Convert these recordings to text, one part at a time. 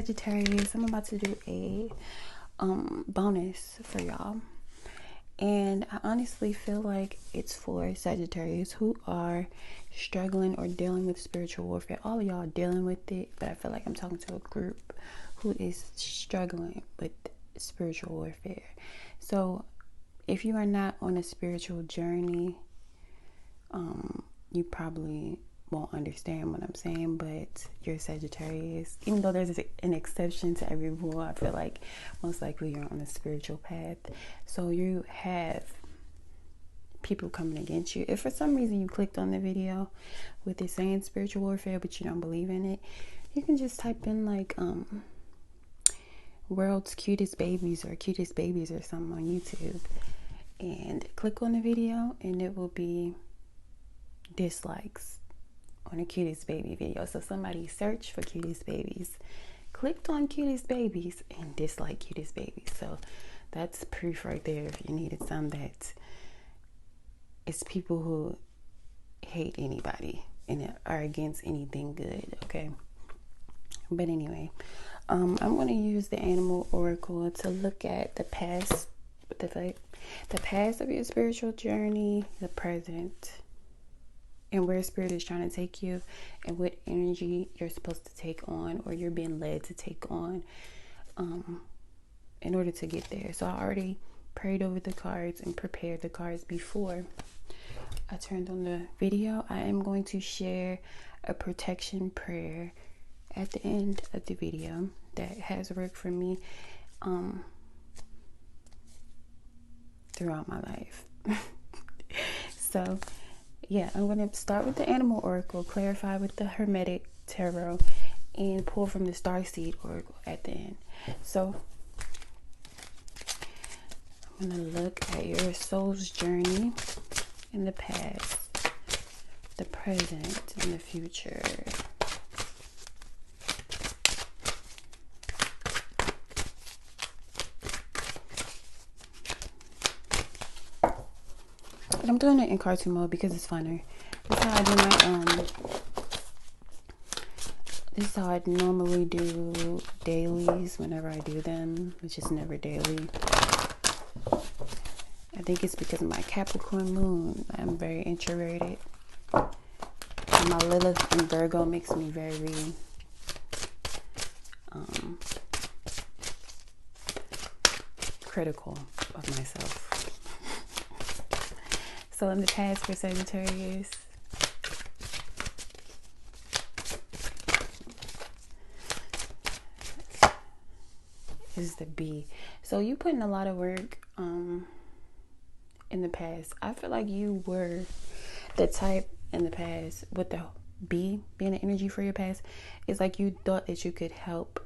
Sagittarius. I'm about to do a bonus for y'all, and I honestly feel like it's for Sagittarius who are struggling or dealing with spiritual warfare. All of y'all are dealing with it, but I feel like I'm talking to a group who is struggling with spiritual warfare. So if you are not on a spiritual journey, you probably won't understand what I'm saying, but you're Sagittarius. Even though there's an exception to every rule, I feel like most likely you're on a spiritual path. So you have people coming against you. If for some reason you clicked on the video with it saying spiritual warfare, but you don't believe in it, you can just type in like world's cutest babies or cutest babies or something on YouTube and click on the video, and it will be dislikes on a cutest baby video. So somebody searched for cutest babies, clicked on cutest babies, and disliked cutest babies. So that's proof right there. If you needed some, that it's people who hate anybody and are against anything good. Okay, but anyway, I'm going to use the animal oracle to look at the past, the past of your spiritual journey, the present, and where spirit is trying to take you, and what energy you're supposed to take on, or you're being led to take on in order to get there. So I already prayed over the cards and prepared the cards before I turned on the video. I am going to share a protection prayer at the end of the video that has worked for me throughout my life. So yeah, I'm going to start with the animal oracle, clarify with the hermetic tarot, and pull from the starseed oracle at the end. So I'm going to look at your soul's journey in the past, the present, and the future. I'm doing it in cartoon mode because it's funner. This is how I do my this is how I normally do dailies whenever I do them, which is never daily. I think it's because of my Capricorn moon. I'm very introverted. And my Lilith and Virgo makes me very critical of myself. So in the past for Sagittarius, is the B. So you put in a lot of work in the past. I feel like you were the type in the past with the B being the energy for your past. It's like you thought that you could help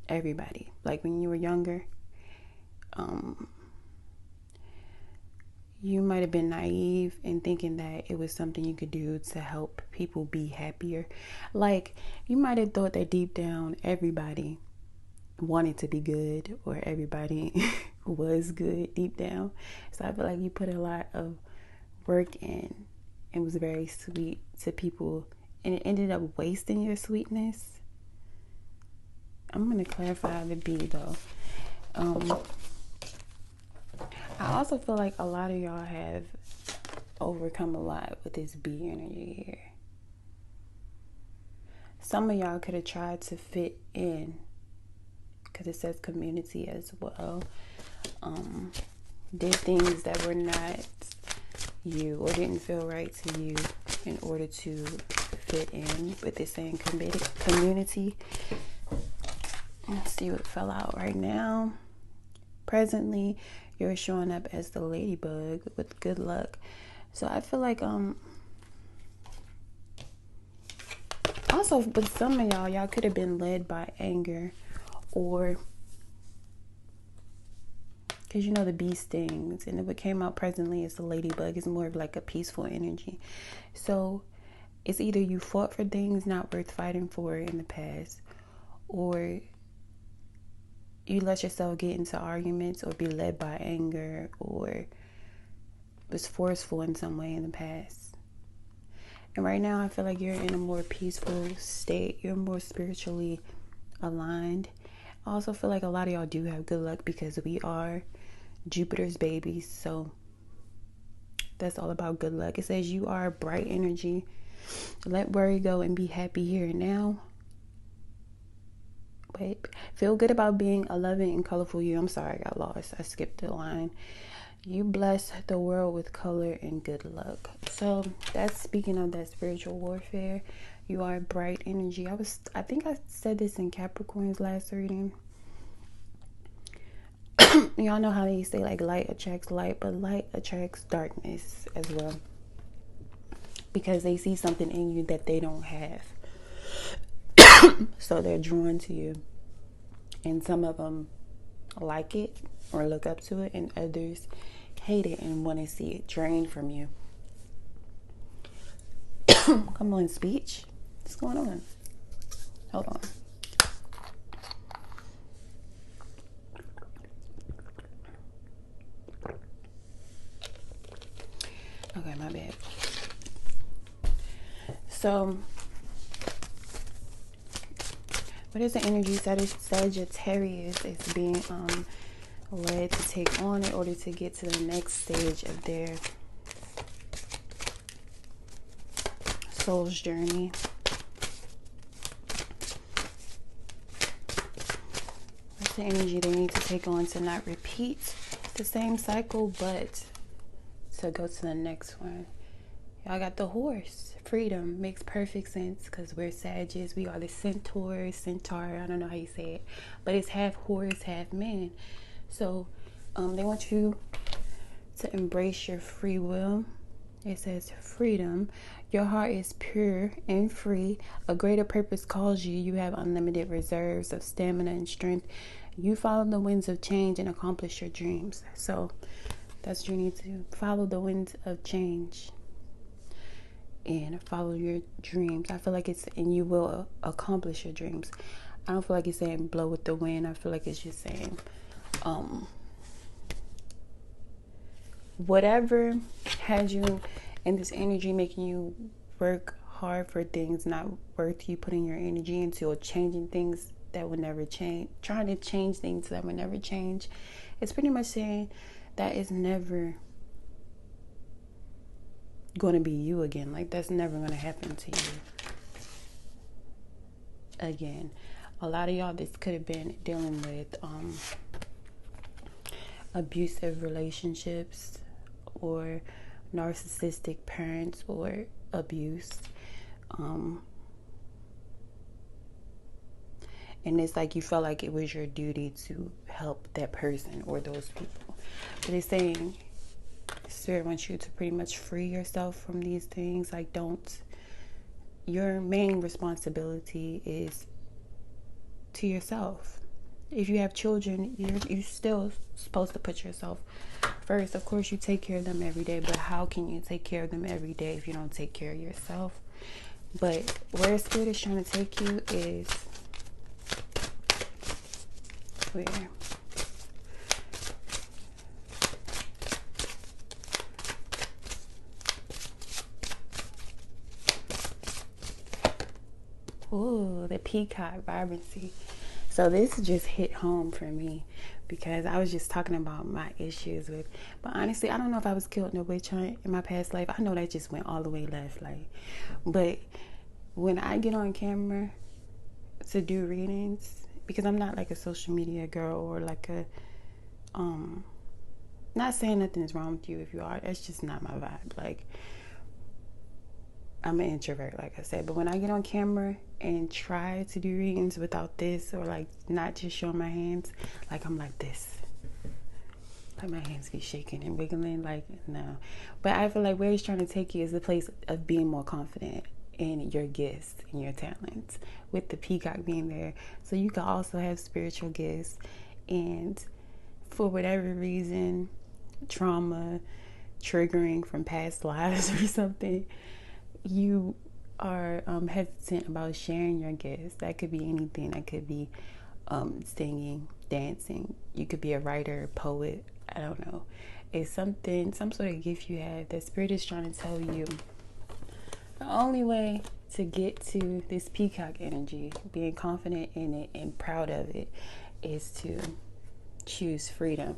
everybody. Like when you were younger, you might have been naive in thinking that it was something you could do to help people be happier. Like you might have thought that deep down everybody wanted to be good, or everybody was good deep down. So I feel like you put a lot of work in and was very sweet to people, and it ended up wasting your sweetness. I'm going to clarify the B though. I also feel like a lot of y'all have overcome a lot with this B energy here. Some of y'all could have tried to fit in, because it says community as well. Did things that were not you or didn't feel right to you in order to fit in with this same community. Let's see what fell out right now. Presently, you're showing up as the ladybug with good luck. So I feel like also with some of y'all could have been led by anger, or because you know the bee stings, and what came out presently is the ladybug is more of like a peaceful energy. So it's either you fought for things not worth fighting for in the past, or you let yourself get into arguments or be led by anger, or was forceful in some way in the past. And right now I feel like you're in a more peaceful state. You're more spiritually aligned, I also feel like a lot of y'all do have good luck because we are Jupiter's babies. So that's all about good luck. It says you are bright energy. Let worry go and be happy here and now. Wait, feel good about being a loving and colorful you. I'm sorry, I got lost. I skipped the line. You bless the world with color and good luck. So that's speaking of that spiritual warfare. You are bright energy. I think I said this in Capricorn's last reading. Y'all know how they say like light attracts light, but light attracts darkness as well, because they see something in you that they don't have. So they're drawn to you, and some of them like it or look up to it, and others hate it and want to see it drained from you. Come on, speech. What's going on? Hold on. Okay, my bad. So, what is the energy? Sagittarius is being led to take on in order to get to the next stage of their soul's journey. What's the energy they need to take on to not repeat the same cycle, but to go to the next one? Y'all got the horse. Freedom makes perfect sense because we're Sagittarius. We are the centaur. I don't know how you say it, but it's half horse, half man. So they want you to embrace your free will. It says freedom. Your heart is pure and free. A greater purpose calls you. You have unlimited reserves of stamina and strength. You follow the winds of change and accomplish your dreams. So that's what you need to follow, the winds of change and follow your dreams. I feel like it's, and you will accomplish your dreams. I don't feel like it's saying blow with the wind. I feel like it's just saying whatever has you in this energy making you work hard for things not worth you putting your energy into, or changing things that would never change, trying to change things that would never change. It's pretty much saying that is never going to be you again. Like, that's never going to happen to you again. A lot of y'all, this could have been dealing with abusive relationships or narcissistic parents or abuse. And it's like you felt like it was your duty to help that person or those people. But it's saying Spirit wants you to pretty much free yourself from these things. Like, your main responsibility is to yourself. If you have children, you're still supposed to put yourself first. Of course, you take care of them every day, but how can you take care of them every day if you don't take care of yourself? But where Spirit is trying to take you is where? Ooh, the peacock vibrancy. So this just hit home for me because I was just talking about my issues with, but honestly, I don't know if I was killed in a witch hunt in my past life. I know that just went all the way left, like, but when I get on camera to do readings, because I'm not like a social media girl or like a, not saying nothing is wrong with you if you are, that's just not my vibe. Like, I'm an introvert, like I said, but when I get on camera and try to do readings without this, or like not just showing my hands, like I'm like this, like my hands be shaking and wiggling, like no. But I feel like where he's trying to take you is the place of being more confident in your gifts and your talents, with the peacock being there. So you can also have spiritual gifts, and for whatever reason, trauma, triggering from past lives or something, you are hesitant about sharing your gifts. That could be anything. That could be singing, dancing. You could be a writer, poet. I don't know. It's something, some sort of gift you have that Spirit is trying to tell you. The only way to get to this peacock energy, being confident in it and proud of it, is to choose freedom.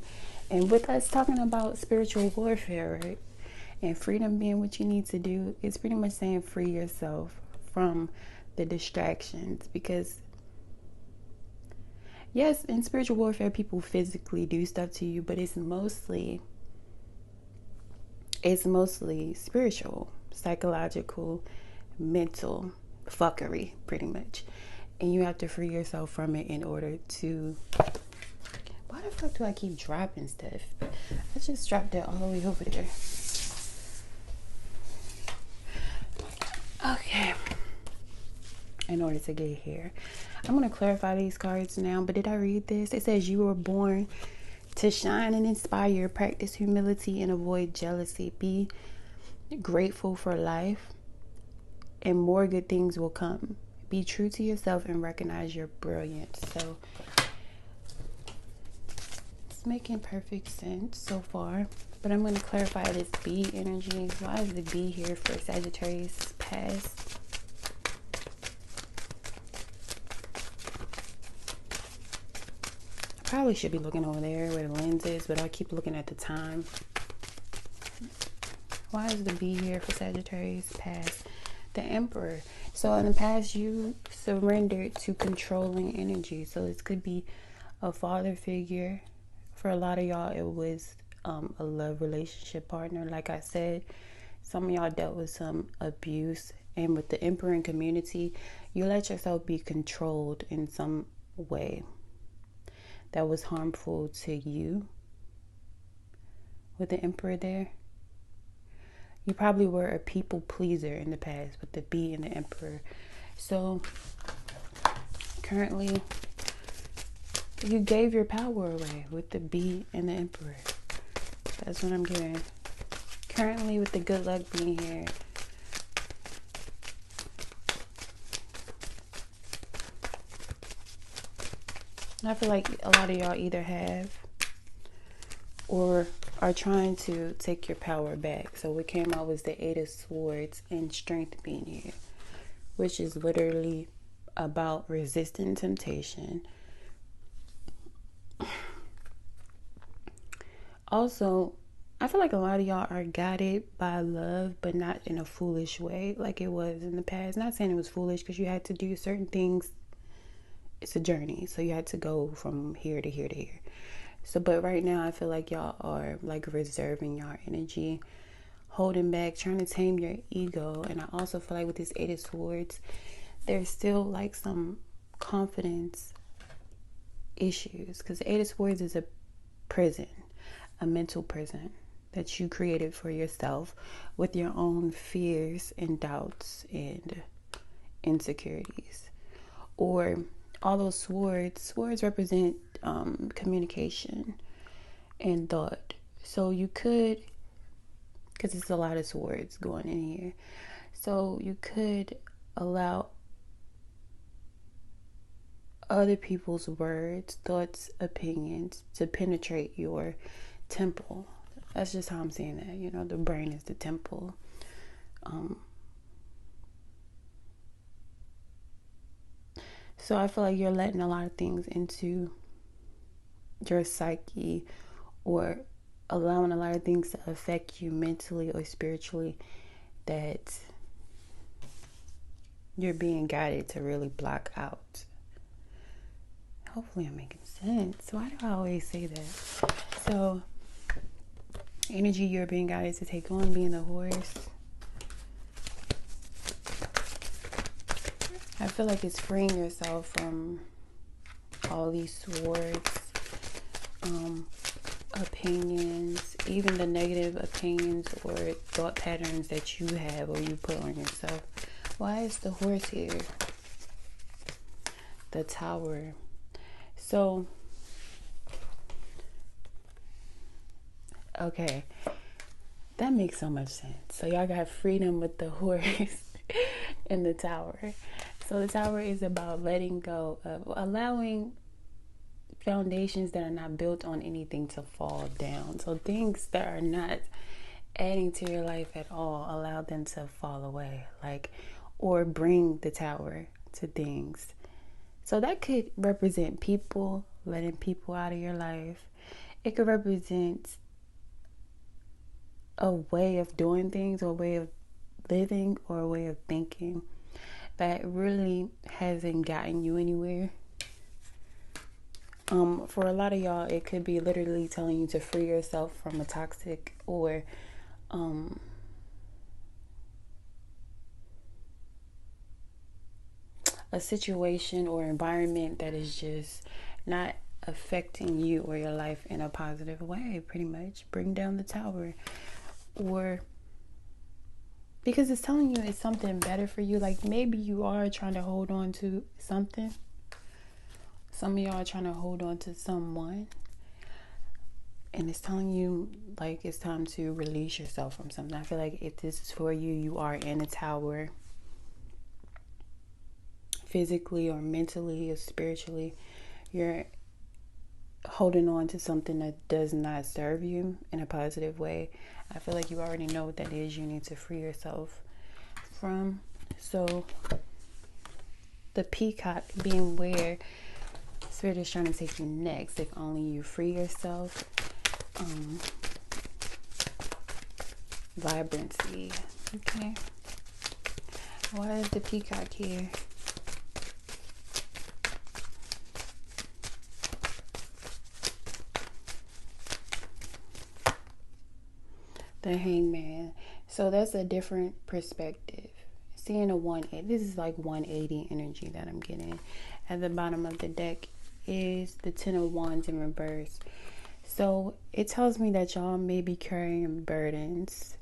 And with us talking about spiritual warfare, right? And freedom being what you need to do, it's pretty much saying free yourself from the distractions. Because yes, in spiritual warfare, people physically do stuff to you, but it's mostly spiritual, psychological, mental fuckery, pretty much. And you have to free yourself from it in order to... Why the fuck do I keep dropping stuff? I just dropped that all the way over there. Okay. In order to get here, I'm going to clarify these cards now. But did I read this? It says you were born to shine and inspire, practice humility and avoid jealousy. Be grateful for life and more good things will come. Be true to yourself and recognize your brilliance. So it's making perfect sense so far. But I'm going to clarify this bee energy. Why is the bee here for Sagittarius past? I probably should be looking over there where the lens is, but I keep looking at the time. Why is the bee here for Sagittarius past? The Emperor. So in the past, you surrendered to controlling energy. So this could be a father figure. For a lot of y'all, it was a love relationship partner. Like I said, some of y'all dealt with some abuse. And with the Emperor in community, you let yourself be controlled in some way that was harmful to you. With the Emperor there, you probably were a people pleaser in the past with the bee and the Emperor. So currently, you gave your power away with the bee and the Emperor. That's what I'm getting. Currently, with the good luck being here, I feel like a lot of y'all either have or are trying to take your power back. So what came out was the Eight of Swords and strength being here, which is literally about resisting temptation. Also, I feel like a lot of y'all are guided by love, but not in a foolish way like it was in the past. Not saying it was foolish, because you had to do certain things. It's a journey, so you had to go from here to here to here. So, but right now, I feel like y'all are like reserving your energy, holding back, trying to tame your ego. And I also feel like with this Eight of Swords, there's still like some confidence issues, because the Eight of Swords is a prison, a mental prison that you created for yourself with your own fears and doubts and insecurities. Or all those swords represent communication and thought. So you could, because it's a lot of swords going in here, so you could allow other people's words, thoughts, opinions to penetrate your temple. That's just how I'm saying that. You know, the brain is the temple. So I feel like you're letting a lot of things into your psyche, or allowing a lot of things to affect you mentally or spiritually, that you're being guided to really block out. Hopefully I'm making sense. Why do I always say that? So, energy you're being guided to take on, being the horse. I feel like it's freeing yourself from all these swords, opinions, even the negative opinions or thought patterns that you have or you put on yourself. Why is the horse here? The Tower. So, okay, that makes so much sense. So y'all got freedom with the horse and the Tower. So the Tower is about letting go of, allowing foundations that are not built on anything to fall down. So things that are not adding to your life at all, allow them to fall away, like, or bring the Tower to things. So that could represent people, letting people out of your life. It could represent a way of doing things, or a way of living, or a way of thinking that really hasn't gotten you anywhere. For a lot of y'all, it could be literally telling you to free yourself from a toxic or a situation or environment that is just not affecting you or your life in a positive way. Pretty much bring down the tower, or because it's telling you it's something better for you. Like maybe you are trying to hold on to something. Some of y'all are trying to hold on to someone, and it's telling you like it's time to release yourself from something. I feel like if this is for you, you are in a tower, physically or mentally or spiritually. You're holding on to something that does not serve you in a positive way. I feel like you already know what that is. You need to free yourself from. So the peacock being where Spirit is trying to take you next. If only you free yourself. Vibrancy. Okay. Why is the peacock here? The Hangman. So that's a different perspective. Seeing a 180. This is like 180 energy that I'm getting. At the bottom of the deck is the 10 of Wands in reverse. So it tells me that y'all may be carrying burdens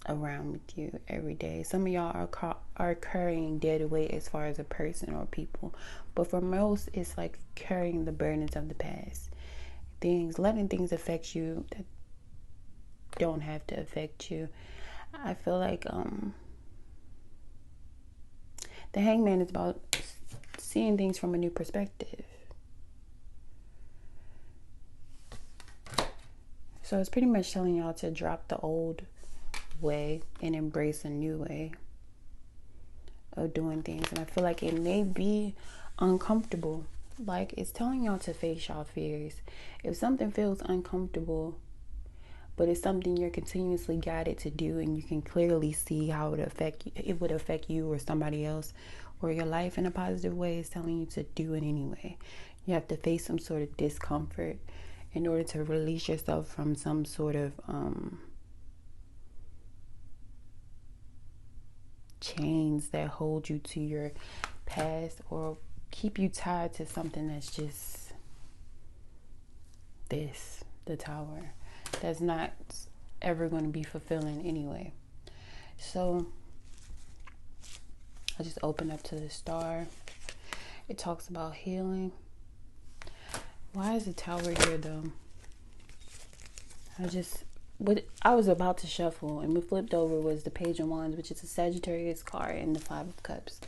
around with you every day. Some of y'all are carrying dead weight as far as a person or people. But for most, it's like carrying the burdens of the past. Letting things affect you that don't have to affect you. I feel like the Hangman is about seeing things from a new perspective. So it's pretty much telling y'all to drop the old way and embrace a new way of doing things. And I feel like it may be uncomfortable. Like it's telling y'all to face y'all fears. If something feels uncomfortable, but it's something you're continuously guided to do, and you can clearly see how it would affect you or somebody else or your life in a positive way, it's telling you to do it anyway. You have to face some sort of discomfort in order to release yourself from some sort of chains that hold you to your past or keep you tied to something that's just the Tower, that's not ever going to be fulfilling anyway. So I just open up to the Star. It talks about healing. Why is the Tower here though? I was about to shuffle, and we flipped over was the Page of Wands, which is a Sagittarius card, and the Five of Cups.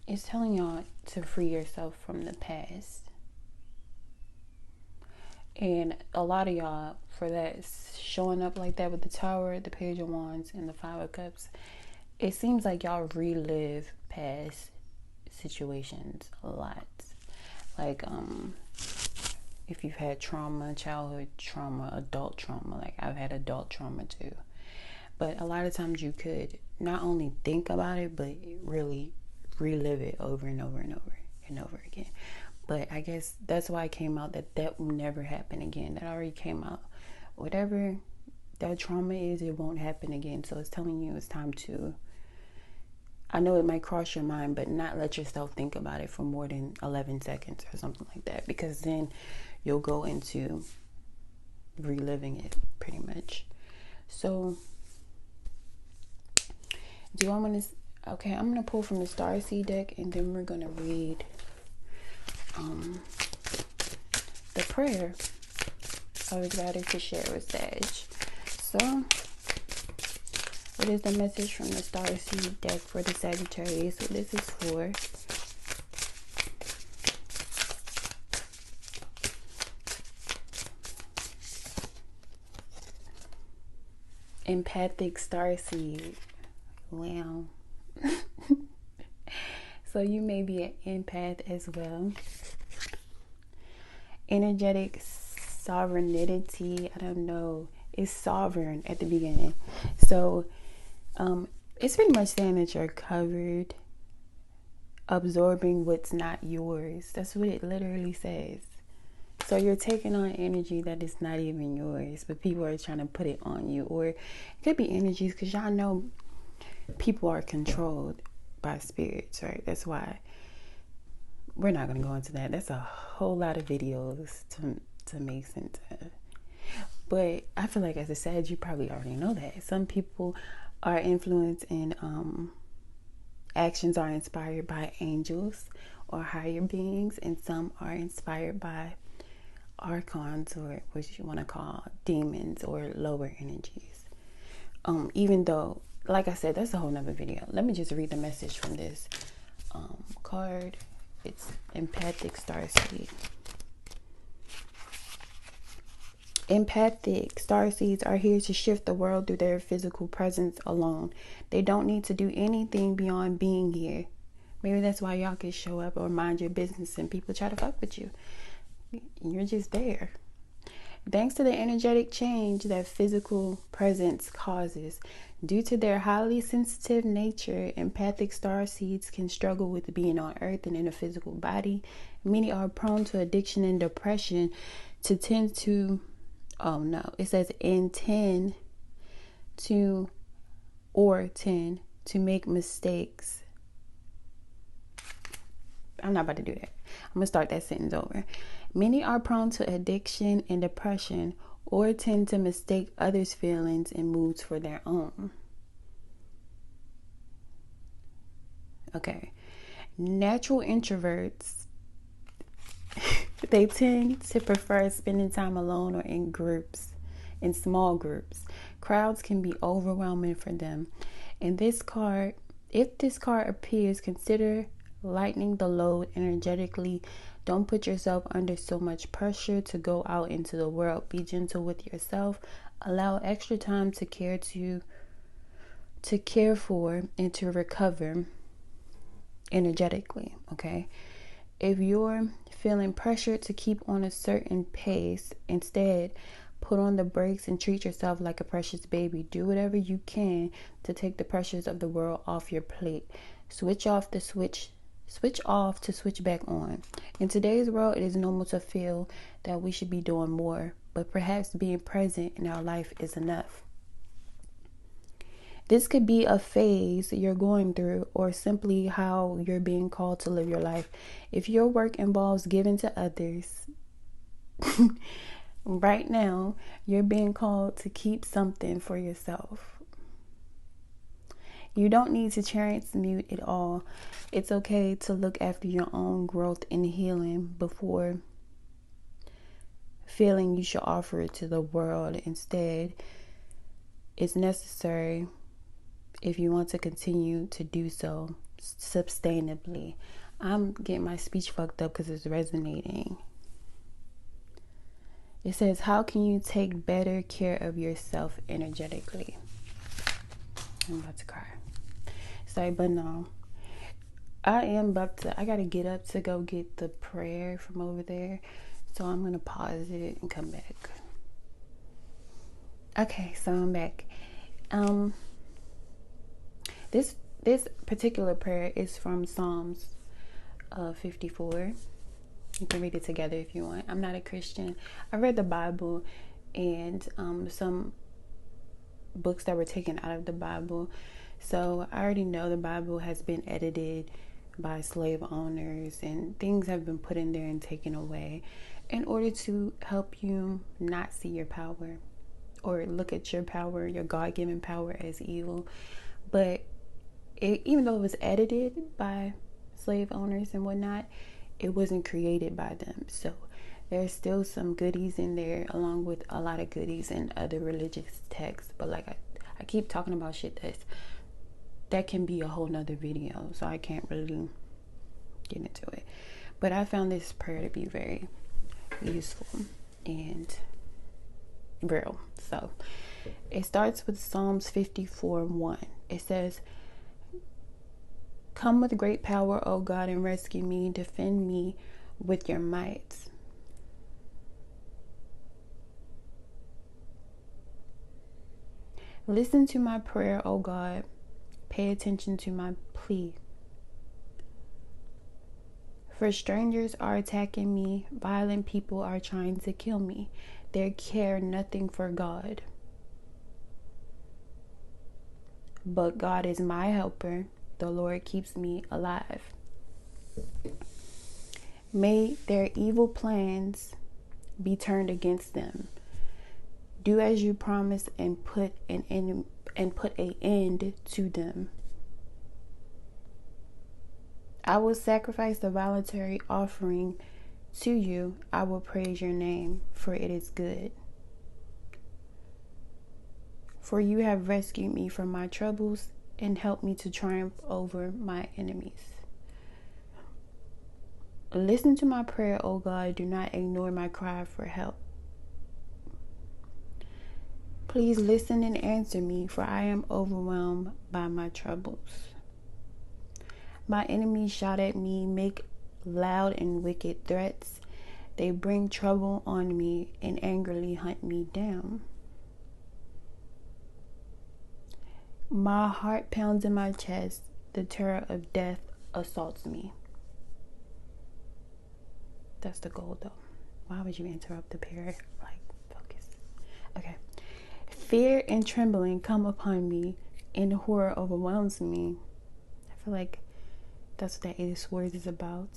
It's telling y'all to free yourself from the past. And a lot of y'all, for that, showing up like that with the Tower, the Page of Wands, and the Five of Cups, it seems like y'all relive past situations a lot. Like, if you've had trauma, childhood trauma, adult trauma, like I've had adult trauma too. But a lot of times you could not only think about it, but really relive it over and over and over and over again. But I guess that's why it came out that will never happen again. That already came out. Whatever that trauma is, it won't happen again. So it's telling you it's time to, I know it might cross your mind, but not let yourself think about it for more than 11 seconds or something like that. Because then you'll go into reliving it pretty much. So do I want to, okay, I'm going to pull from the Starseed deck, and then we're going to read the prayer I was ready to share with Sag. So what is the message from the Starseed deck for the Sagittarius? So this is for empathic Starseed. Wow. So you may be an empath as well. Energetic sovereignty, I don't know, it's sovereign at the beginning. So it's pretty much saying that you're covered, absorbing what's not yours. That's what it literally says. So you're taking on energy that is not even yours, but people are trying to put it on you. Or it could be energies, because y'all know people are controlled by spirits, right? That's why we're not going to go into that. That's a whole lot of videos to make sense of. But I feel like as a Sag, you probably already know that. Some people are influenced and actions are inspired by angels or higher beings, and some are inspired by archons, or what you want to call demons or lower energies. Even though, like I said, that's a whole nother video. Let me just read the message from this card. It's empathic starseed. Empathic starseeds are here to shift the world through their physical presence alone. They don't need to do anything beyond being here. Maybe that's why y'all can show up or mind your business and people try to fuck with you. You're just there. Thanks to the energetic change that physical presence causes, due to their highly sensitive nature, empathic starseeds can struggle with being on Earth and in a physical body. Many are prone to addiction and depression, intend to make mistakes. I'm not about to do that. I'm going to start that sentence over. Many are prone to addiction and depression, or tend to mistake others' feelings and moods for their own. Okay. Natural introverts, they tend to prefer spending time alone or in groups, in small groups. Crowds can be overwhelming for them. And if this card appears, consider lightening the load energetically. Don't put yourself under so much pressure to go out into the world. Be gentle with yourself. Allow extra time to care for and to recover energetically. Okay. If you're feeling pressured to keep on a certain pace, instead put on the brakes and treat yourself like a precious baby. Do whatever you can to take the pressures of the world off your plate. Switch off to switch back on. In today's world, it is normal to feel that we should be doing more, but perhaps being present in our life is enough. This could be a phase you're going through, or simply how you're being called to live your life. If your work involves giving to others, right now, you're being called to keep something for yourself. You don't need to transmute it all. It's okay to look after your own growth and healing before feeling you should offer it to the world. Instead, it's necessary if you want to continue to do so sustainably. I'm getting my speech fucked up because it's resonating. It says, how can you take better care of yourself energetically? I'm about to cry. Sorry, but no. I gotta get up to go get the prayer from over there. So I'm gonna pause it and come back. Okay, so I'm back. This particular prayer is from Psalms 54. You can read it together if you want. I'm not a Christian. I read the Bible and some books that were taken out of the Bible. So I already know the Bible has been edited by slave owners, and things have been put in there and taken away in order to help you not see your power or look at your power, your God-given power, as evil. But even though it was edited by slave owners and whatnot, it wasn't created by them. So there's still some goodies in there, along with a lot of goodies in other religious texts. But like I keep talking about shit that can be a whole nother video, so I can't really get into it. But I found this prayer to be very useful and real. So it starts with Psalms 54:1. It says, Come with great power, O God, and rescue me. Defend me with your might. Listen to my prayer, O God. Pay attention to my plea. For strangers are attacking me. Violent people are trying to kill me. They care nothing for God. But God is my helper. The Lord keeps me alive. May their evil plans be turned against them. Do as you promised and put an end to them. I will sacrifice a voluntary offering to you. I will praise your name, for it is good. For you have rescued me from my troubles and helped me to triumph over my enemies. Listen to my prayer, O God. Do not ignore my cry for help. Please listen and answer me, for I am overwhelmed by my troubles. My enemies shout at me, make loud and wicked threats. They bring trouble on me and angrily hunt me down. My heart pounds in my chest. The terror of death assaults me. That's the goal, though. Why would you interrupt the prayer? Like, focus. Okay. Fear and trembling come upon me, and horror overwhelms me. I feel like that's what that Eight of Swords is about.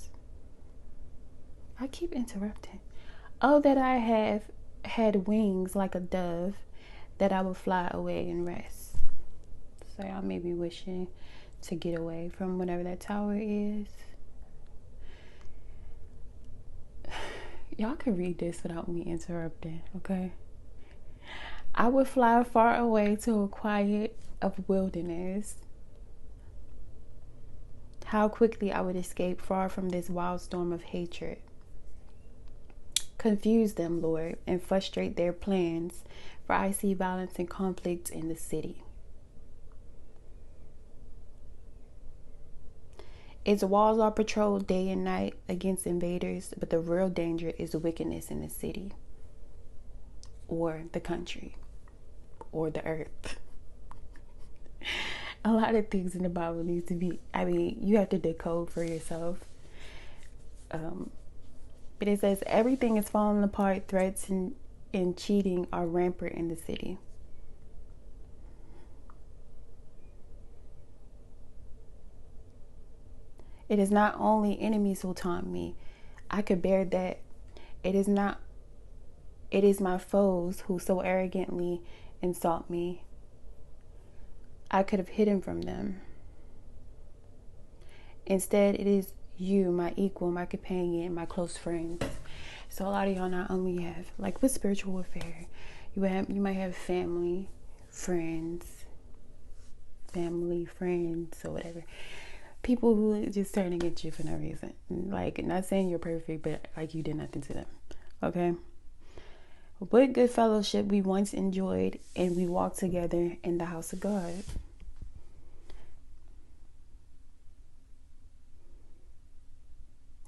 I keep interrupting. Oh, that I have had wings like a dove, that I would fly away and rest. So y'all may be wishing to get away from whatever that tower is. Y'all can read this without me interrupting, okay? I would fly far away to a quiet of wilderness. How quickly I would escape far from this wild storm of hatred. Confuse them, Lord, and frustrate their plans, for I see violence and conflict in the city. Its walls are patrolled day and night against invaders, but the real danger is the wickedness in the city, or the country, or the earth. A lot of things in the Bible needs to be, you have to decode for yourself. But it says, everything is falling apart. Threats and cheating are rampant in the city. It is not only enemies who taunt me. I could bear that. It is my foes who so arrogantly insult me. I could have hidden from them. Instead, it is you, my equal, my companion, my close friends. So a lot of y'all not only have, like with spiritual warfare, you might have family, friends, or whatever. People who just turn against you for no reason. Like, not saying you're perfect, but like you did nothing to them. Okay? What good fellowship we once enjoyed, and we walked together in the house of God.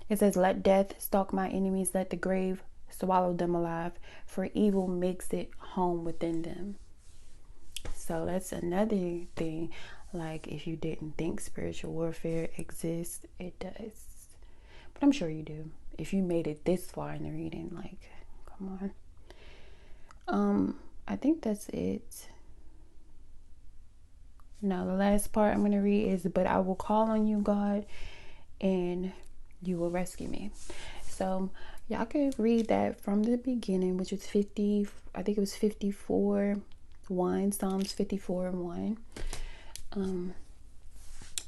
It says, let death stalk my enemies, let the grave swallow them alive, for evil makes it home within them. So that's another thing. Like, if you didn't think spiritual warfare exists, it does. But I'm sure you do. If you made it this far in the reading, like, come on. I think that's it. Now, the last part I'm going to read is, but I will call on you, God, and you will rescue me. So y'all could read that from the beginning, which was 50, I think it was 54:1, Psalms 54:1.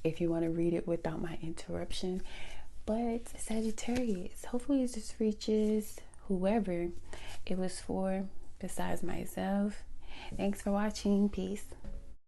If you want to read it without my interruption. But Sagittarius, hopefully it just reaches whoever it was for besides myself. Thanks for watching. Peace.